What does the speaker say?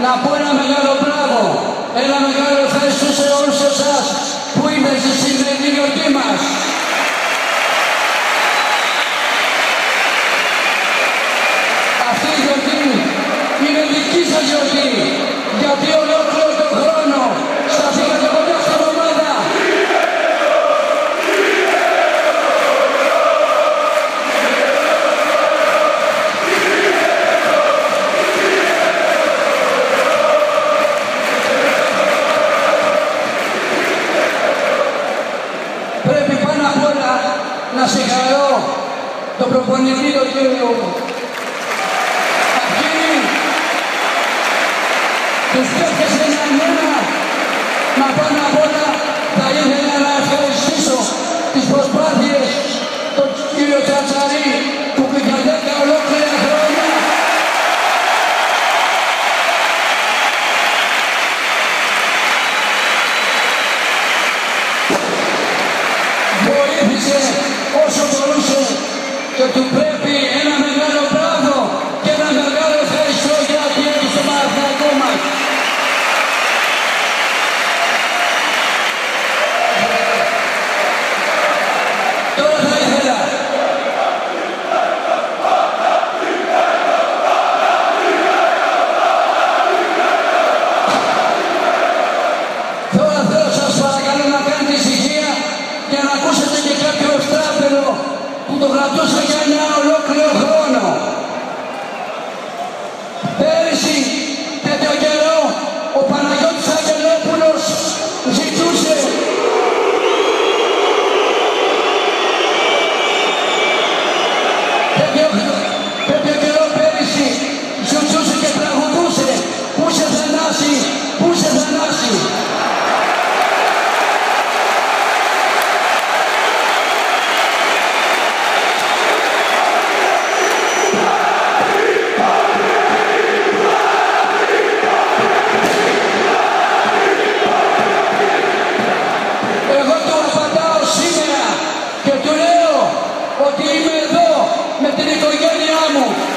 να πω ένα μεγάλο μπράβο, ένα μεγάλο ευχαριστώ σε όλους εσάς που ήρθατε στη σημερινή γιορτή μας. Αυτή η γιορτή είναι δική σας γιορτή, γιατί ολόκληρο τον χρόνο σταθήκατε κοντά στην ομάδα. Πρέπει πάνω απ' όλα να συγχαρώ τον προπονητή τον κύριο Αυγίνη, τους παίκτες ένα-ένα, μα πάνω απ' όλα θα ήθελα να ευχαριστήσω τις προσπάθειες τον κύριο Τσατσαρή που για 10 ολόκληρα χρόνια βοήθησε όσο μπορούσε και του πρέπει ένα μεγάλο μπράβο και ένα μεγάλο ευχαριστώ γιατί έχει στο Παναθηναϊκό μας. Τώρα θα ήθελα σας παρακαλώ να κάνετε ησυχία για να ακούσετε και κάποιο ευτράπελο που το κρατούσα για ένα ολόκληρο χρόνο. Πέρυσι, τέτοιο καιρό, ο Παναγιώτης Αγγελόπουλος ζητούσε τέτοιο καιρό πέρυσι ζητούσε και τραγουδούσε «Πού σε Θανάση, πού σε Θανάση». Εγώ του απαντάω σήμερα και του λέω ότι είμαι εδώ με την οικογένειά μου.